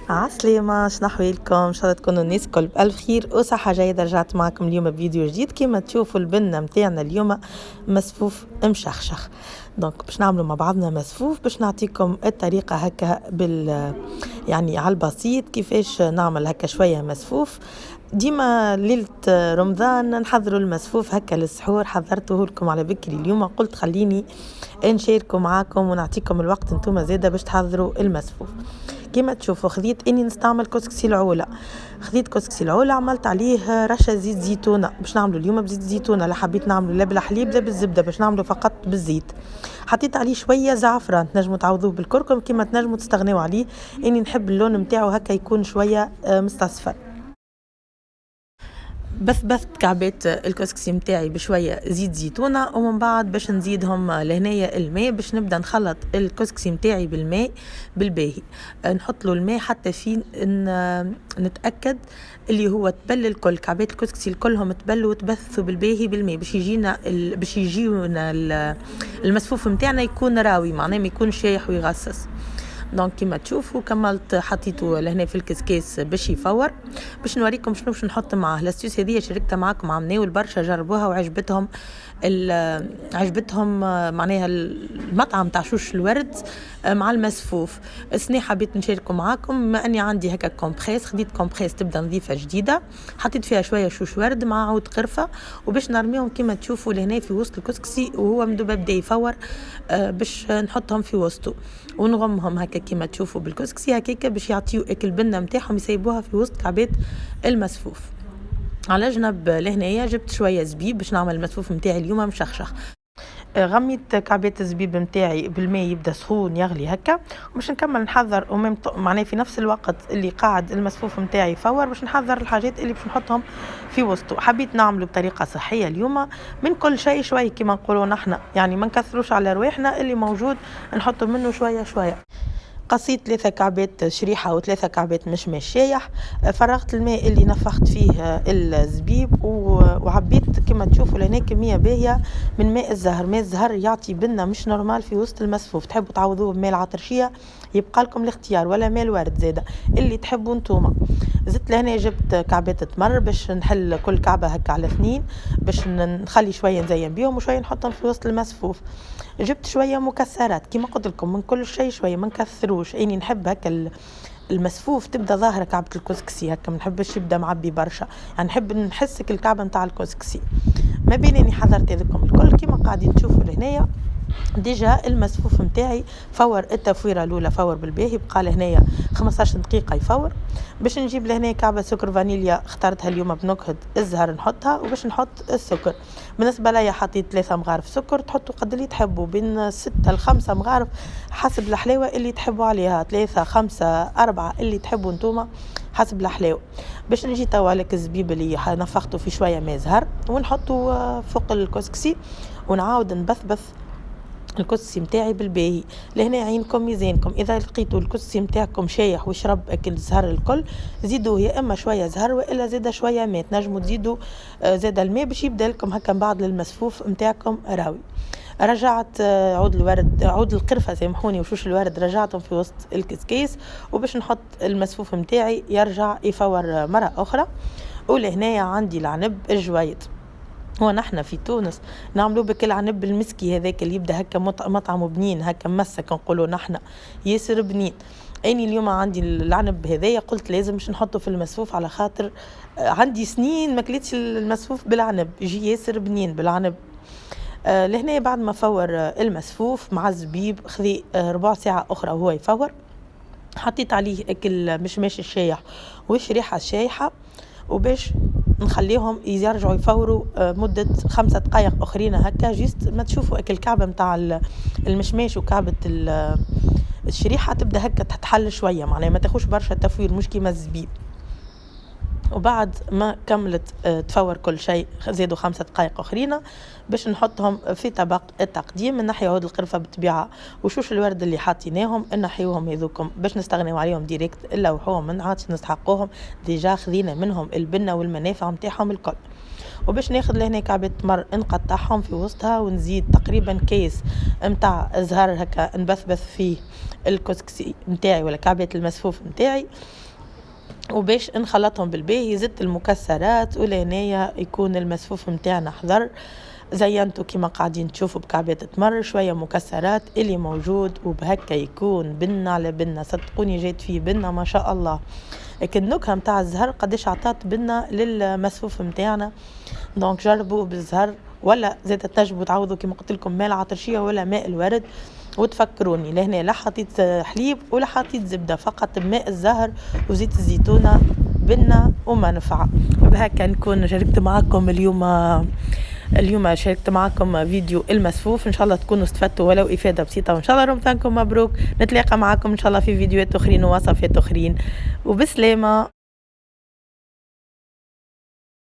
عسلامة، شنو أحوالكم؟ إن شاء الله تكونوا الناس الكل بألف خير وصحة جيدة. رجعت معكم اليوم بفيديو جديد. كما تشوفوا البنة متاعنا اليوم مسفوف مشخشخ، دونك باش نعملوا مع بعضنا مسفوف، باش نعطيكم الطريقة هكا يعني على البسيط كيفاش نعمل هكا شوية مسفوف. ديما ليلة رمضان نحضروا المسفوف هكا للسحور، حضرته لكم على بكري اليوم، قلت خليني نشاركوا معاكم ونعطيكم الوقت انتم زاده باش تحضروا المسفوف. كما تشوفوا خذيت اني نستعمل كسكسي العولة، خذيت كسكسي العولة عملت عليه رشة زيت زيتونة باش نعملوا اليوم بزيت زيتونة، لا حبيت نعملوا لا بالحليب لا بالزبدة، باش نعملوا فقط بالزيت. حطيت عليه شوية زعفران، تنجموا تعوضوه بالكركم كما تنجموا تستغنوا عليه، اني نحب اللون متاعه هكا يكون شوية مستصفر. بث كعبات الكسكسي متاعي بشويه زيت زيتونه، ومن بعد باش نزيدهم لهنايا الماء باش نبدا نخلط الكسكسي متاعي بالماء بالباهي. نحط له الماء حتى فين نتاكد اللي هو تبل الكل، كعبات الكسكسي الكلهم تبلوا وتبثوا بالباهي بالماء باش يجيونا المسفوف متاعنا يكون راوي، معناه ما يكون شايح ويغصص. دونك كما تشوفوا كملت حطيته لهنا في الكسكاس باش يفور. باش نوريكم شنو باش نحط معاه. لاستيوس هذه شاركتها معكم مع مناول برشا جربوها وعجبتهم عجبتهم معناها المطعم تاع شوش الورد مع المسفوف. السنة حبيت نشاركوا معاكم بما اني عندي هكا كومبريس، خديت كومبريس تبدا نظيفه جديده، حطيت فيها شويه شوش ورد مع عود قرفه، وباش نرميهم كما تشوفوا لهنا في وسط الكسكسي وهو مدوبه بدا يفور. باش نحطهم في وسطه ونغمهم هكا كما تشوفوا بالكسكسي هكاكا باش يعطيو اكل بنه متاعهم، يسيبوها في وسط كعبات المسفوف. على جنب لهنايا جبت شويه زبيب باش نعمل المسفوف متاعي اليوم مشخشخ. غميت كعبات الزبيب متاعي بالماء يبدا سخون يغلي هكا، وباش نكمل نحضر معناه في نفس الوقت اللي قاعد المسفوف متاعي يفور باش نحضر الحاجات اللي باش نحطهم في وسطه. حبيت نعمله بطريقه صحيه اليوم، من كل شيء شوي كما نقولوا نحنا، يعني ما نكثروش على رواحنا، اللي موجود نحطه منه شويه شويه. قصيت 3 كعبات شريحة و3 كعبات مشماش شايح، فرغت الماء اللي نفخت فيه الزبيب وعبيت كما تشوفوا لهنا كمية باهية من ماء الزهر. ماء الزهر يعطي بنة مش نورمال في وسط المسفوف، تحبوا تعوضوه بماء العطرشية يبقى لكم الاختيار، ولا ماء الورد زاده اللي تحبوا انتوما. زدت لهنا جبت كعبات تمر باش نحل كل كعبة هكا على 2 باش نخلي شوية نزين بيهم وشوية نحطهم في وسط المسفوف. جبت شوية مكسرات كما قلت لكم من كل شيء شوية، ما نكثروش، اني نحب هكا المسفوف تبدا ظاهرة كعبة الكسكسي هكا، ما نحبش يبدا معبي برشا، يعني نحب نحسك الكعبة نتاع الكسكسي. ما بين اني حضرت هذوكم الكل كما قاعدين تشوفوا لهنايا. ديجا المسفوف متاعي فور التفويره الاولى، فور بالباهي، بقى لهنايا 15 دقيقه يفور. باش نجيب لهنا كعبه سكر فانيليا اخترتها اليوم بنكهه الزهر نحطها، وباش نحط السكر بالنسبه ليا حطيت 3 مغارف سكر، تحطوا قد اللي تحبوا بين 6 ل 5 مغارف حسب الحلاوه اللي تحبوا عليها، 3 5 4 اللي تحبوا نتوما حسب الحلاوه. باش نجي توا على الزبيب اللي نفخته في شويه ماء زهر ونحطه فوق الكسكسي، ونعاود نبثبث الكسكسي متاعي بالباهي. لهنا عينكم ميزانكم، اذا لقيتوا الكسكسي متاعكم شايح ويشرب اكل الزهر الكل زيدوه يا اما شويه زهر والا زيد شويه ماء، تنجموا تزيدوا زيد الماء باش يبدا لكم هكا من بعد للمسفوف متاعكم راوي. رجعت عود القرفه سامحوني وشوش الورد رجعتهم في وسط الكسكيس، وباش نحط المسفوف متاعي يرجع يفور مره اخرى. ولهنايا عندي العنب الجويد، هو نحن في تونس نعملوا بكل عنب المسكي هذاك اللي يبدا هكا مطعم بنين هكا مسك نقولوا نحن ياسر بنين. اني اليوم عندي العنب هذايا قلت لازم مش نحطه في المسفوف على خاطر عندي سنين ما كليتش المسفوف بالعنب، يجي ياسر بنين بالعنب. لهنا بعد ما فور المسفوف مع الزبيب خذي ربع ساعة أخرى وهو يفور، حطيت عليه أكل مشماش الشايح والشريحة الشايحة، وباش نخليهم يرجعوا يفوروا مدة 5 دقائق أخرين هكا، جيست ما تشوفوا أكل كعبة متاع المشماش وكعبة الشريحة تبدأ هكا تتحل شوية، معناها ما تاخوش برشا تفوير مش كيما الزبيب. وبعد ما كملت تفور كل شيء زادوا 5 دقائق أخرين باش نحطهم في طبق التقديم. من ناحية عود القرفة بالطبيعة وشوش الورد اللي حاطيناهم نحيوهم هذوكم باش نستغنوا عليهم ديريكت، نلوحوهم ما عادش نستحقوهم، ديجا خذينا منهم البنة والمنافع متاعهم الكل. وباش ناخذ لهنا كعبة تمر نقطعهم في وسطها، ونزيد تقريبا كيس متاع زهر هكا نبثبث فيه الكسكسي متاعي ولا كعبة المسفوف متاعي، وباش نخلطهم بالباهي. زدت المكسرات، ولهنايا يكون المسفوف متاعنا حضر. زينته كما قاعدين تشوفوا بكعبات تمر، شوية مكسرات اللي موجود، وبهكا يكون بنة على بنة. صدقوني جات فيه بنة ما شاء الله. لكن النكهة متاع الزهر قديش عطات بنة للمسفوف متاعنا. دونك جربوا بالزهر، ولا زيت تنجموا تعوضوا كما قلت لكم ماء العطرشية ولا ماء الورد. وتفكروني لهنا لا حطيت حليب ولا حطيت زبدة، فقط ماء الزهر وزيت الزيتونة بنة ومنفعة. وبهكا نكون شاركت معكم اليوم شاركت معكم فيديو المسفوف. ان شاء الله تكونوا استفدتوا ولو افاده بسيطه، وان شاء الله رمضانكم مبروك. نتلاقى معكم ان شاء الله في فيديوهات اخرين ووصفات اخرين، وبسلامه.